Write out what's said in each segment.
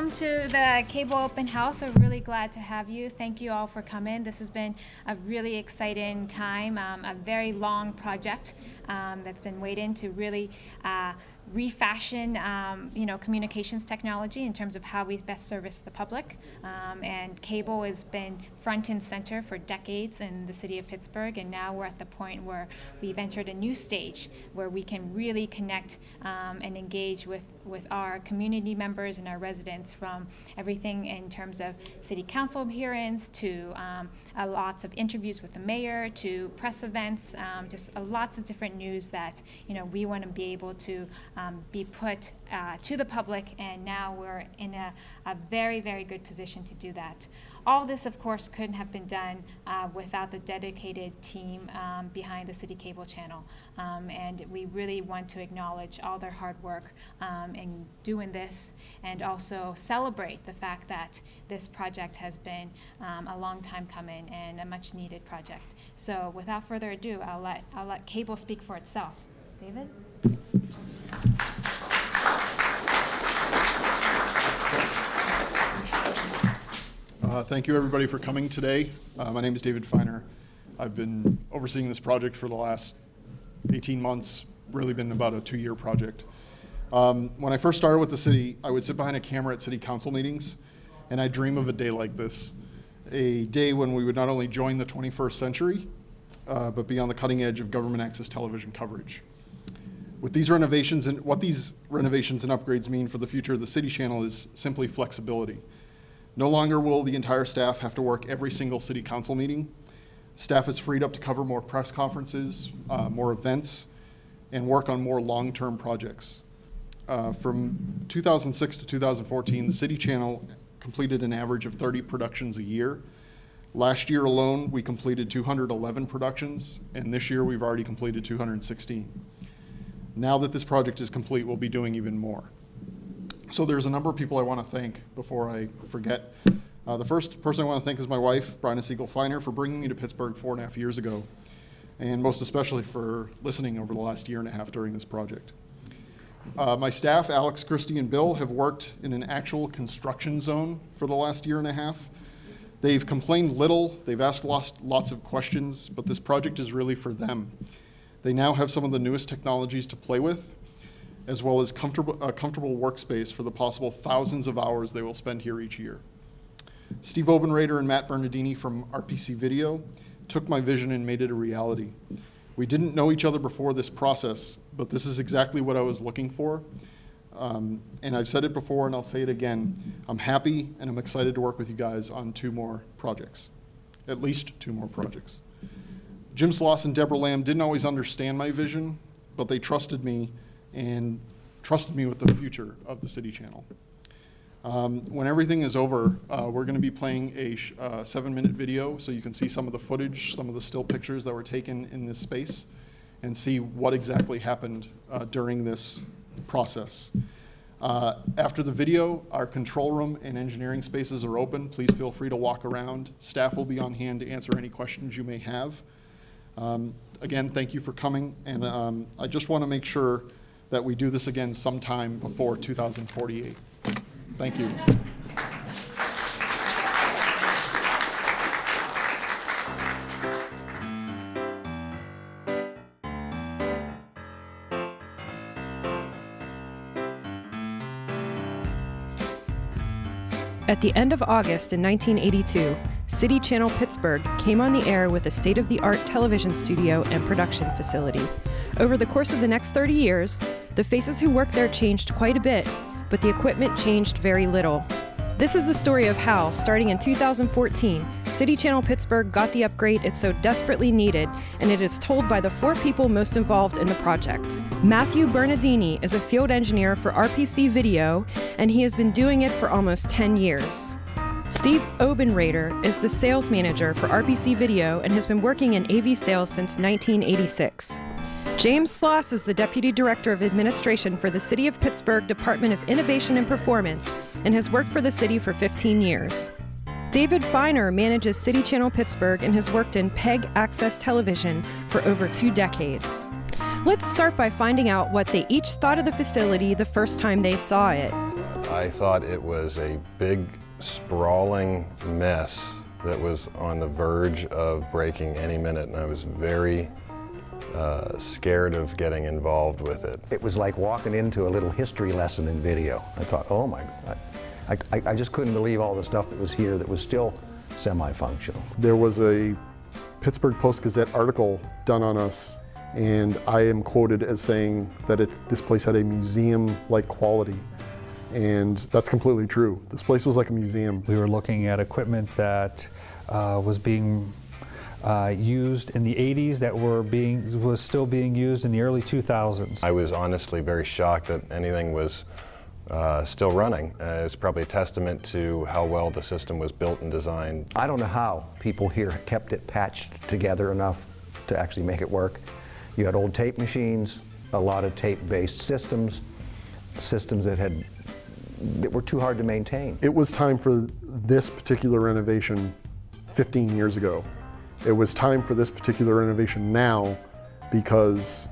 welcome to the Cable Open House. We're really glad to have you. Thank you all for coming. This has been a really exciting time, a very long project that's been waiting to really refashion communications technology in terms of how we best service the public. And cable has been front and center for decades in the city of Pittsburgh, and now we're at the point where we've entered a new stage where we can really connect and engage with our community members and our residents, from everything in terms of city council appearance to lots of interviews with the mayor to press events, just lots of different news that we want to be able to be put to the public, and now we're in a very, very good position to do that. All this, of course, couldn't have been done without the dedicated team behind the City Cable Channel. And we really want to acknowledge all their hard work in doing this, and also celebrate the fact that this project has been a long time coming and a much needed project. So without further ado, I'll let cable speak for itself. David? Thank you, everybody, for coming today. My name is David Feiner. I've been overseeing this project for the last 18 months, really been about a 2-year project. When I first started with the city, I would sit behind a camera at city council meetings, and I dream of a day like this, a day when we would not only join the 21st century, but be on the cutting edge of government access television coverage. With these renovations, and what these renovations and upgrades mean for the future of the City Channel is simply flexibility. No longer will the entire staff have to work every single city council meeting. Staff is freed up to cover more press conferences, more events, and work on more long-term projects. From 2006 to 2014, the City Channel completed an average of 30 productions a year. Last year alone, we completed 211 productions, and this year we've already completed 216. Now that this project is complete, we'll be doing even more. So there's a number of people I want to thank before I forget. The first person I want to thank is my wife, Bryna Siegel Feiner, for bringing me to Pittsburgh 4.5 years ago, and most especially for listening over the last 1.5 years during this project. My staff, Alex, Christy, and Bill, have worked in an actual construction zone for the last 1.5 years. They've complained little, they've asked lots of questions, but this project is really for them. They now have some of the newest technologies to play with, as well as a comfortable workspace for the possible thousands of hours they will spend here each year. Steve Obenrader and Matt Bernardini from RPC Video took my vision and made it a reality. We didn't know each other before this process, but this is exactly what I was looking for. And I've said it before and I'll say it again. I'm happy and I'm excited to work with you guys on 2 more projects, at least 2 more projects. Jim Sloss and Deborah Lamb didn't always understand my vision, but they trusted me with the future of the City Channel. When everything is over, we're going to be playing a 7-minute video so you can see some of the footage, some of the still pictures that were taken in this space, and see what exactly happened during this process. After the video, our control room and engineering spaces are open. Please feel free to walk around. Staff will be on hand to answer any questions you may have. Again, thank you for coming, and I just want to make sure that we do this again sometime before 2048. Thank you. At the end of August in 1982, City Channel Pittsburgh came on the air with a state-of-the-art television studio and production facility. Over the course of the next 30 years, the faces who worked there changed quite a bit, but the equipment changed very little. This is the story of how, starting in 2014, City Channel Pittsburgh got the upgrade it so desperately needed, and it is told by the 4 people most involved in the project. Matthew Bernardini is a field engineer for RPC Video, and he has been doing it for almost 10 years. Steve Obenrader is the sales manager for RPC Video and has been working in AV sales since 1986. James Sloss is the Deputy Director of Administration for the City of Pittsburgh Department of Innovation and Performance and has worked for the city for 15 years. David Feiner manages City Channel Pittsburgh and has worked in PEG Access Television for over 2 decades. Let's start by finding out what they each thought of the facility the first time they saw it. I thought it was a big, sprawling mess that was on the verge of breaking any minute, and I was very scared of getting involved with it. It was like walking into a little history lesson in video. I thought, oh my God, I just couldn't believe all the stuff that was here that was still semi-functional. There was a Pittsburgh Post-Gazette article done on us, and I am quoted as saying that this place had a museum-like quality. And that's completely true. This place was like a museum. We were looking at equipment that was being used in the 80s that was still being used in the early 2000s. I was honestly very shocked that anything was still running. It's probably a testament to how well the system was built and designed. I don't know how people here kept it patched together enough to actually make it work. You had old tape machines, a lot of tape-based systems that were too hard to maintain. It was time for this particular renovation 15 years ago. It was time for this particular renovation now because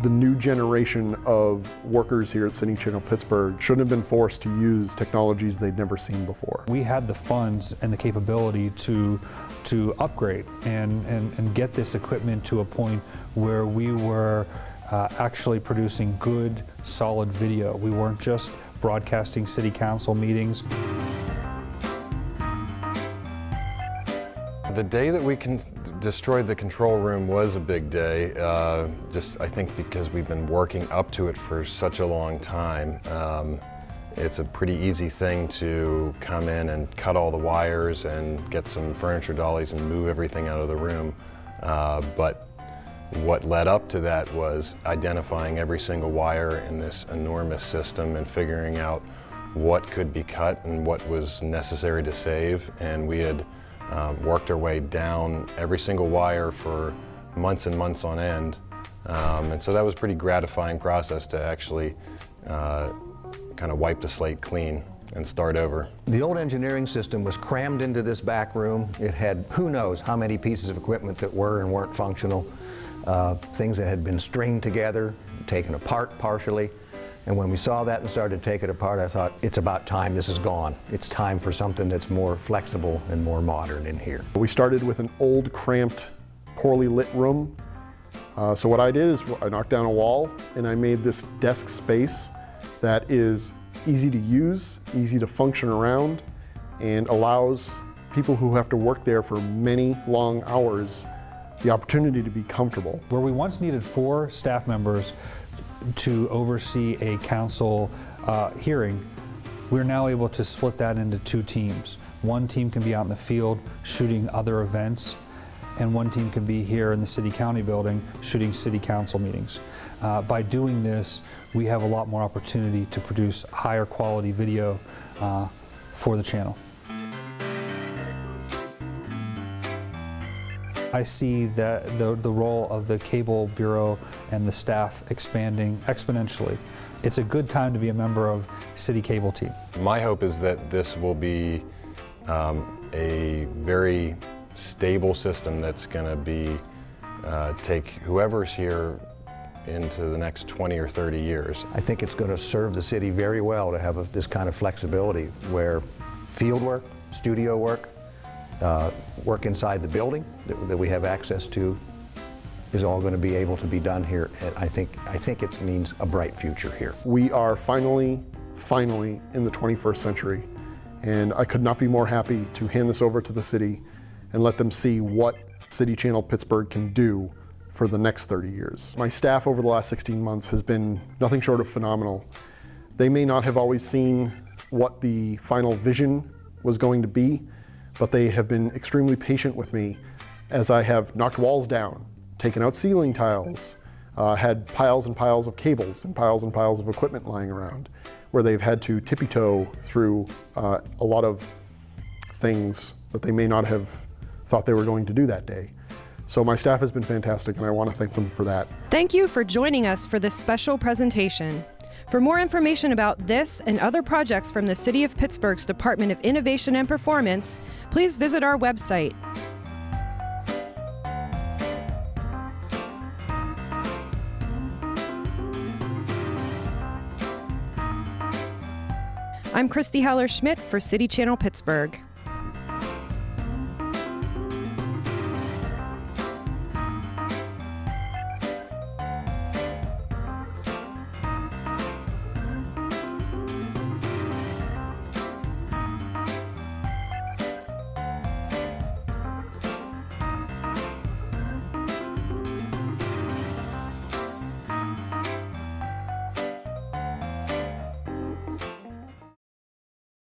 the new generation of workers here at City Channel Pittsburgh shouldn't have been forced to use technologies they'd never seen before. We had the funds and the capability to upgrade and get this equipment to a point where we were actually producing good, solid video. We weren't just broadcasting city council meetings. The day that we destroyed the control room was a big day, just I think because we've been working up to it for such a long time. It's a pretty easy thing to come in and cut all the wires and get some furniture dollies and move everything out of the room. But what led up to that was identifying every single wire in this enormous system and figuring out what could be cut and what was necessary to save. And we had worked our way down every single wire for months and months on end. And so that was a pretty gratifying process to actually kind of wipe the slate clean and start over. The old engineering system was crammed into this back room. It had who knows how many pieces of equipment that were and weren't functional, things that had been stringed together, taken apart partially. And when we saw that and started to take it apart, I thought, it's about time this is gone. It's time for something that's more flexible and more modern in here. We started with an old, cramped, poorly lit room. So what I did is I knocked down a wall and I made this desk space that is easy to use, easy to function around, and allows people who have to work there for many long hours the opportunity to be comfortable. Where we once needed 4 staff members to oversee a council hearing, we're now able to split that into 2 teams. One team can be out in the field shooting other events, and one team can be here in the city-county building shooting city council meetings. By doing this, we have a lot more opportunity to produce higher quality video for the channel. I see that the role of the Cable Bureau and the staff expanding exponentially. It's a good time to be a member of City Cable Team. My hope is that this will be a very stable system that's going to be take whoever's here into the next 20 or 30 years. I think it's going to serve the city very well to have this kind of flexibility where field work, studio work, work inside the building that we have access to is all going to be able to be done here. And I think it means a bright future here. We are finally in the 21st century, and I could not be more happy to hand this over to the city and let them see what City Channel Pittsburgh can do for the next 30 years. My staff over the last 16 months has been nothing short of phenomenal. They may not have always seen what the final vision was going to be, but they have been extremely patient with me as I have knocked walls down, taken out ceiling tiles, had piles and piles of cables and piles of equipment lying around, where they've had to tippy-toe through a lot of things that they may not have thought they were going to do that day. So my staff has been fantastic, and I want to thank them for that. Thank you for joining us for this special presentation. For more information about this and other projects from the City of Pittsburgh's Department of Innovation and Performance, please visit our website. I'm Christy Haller-Schmidt for City Channel Pittsburgh.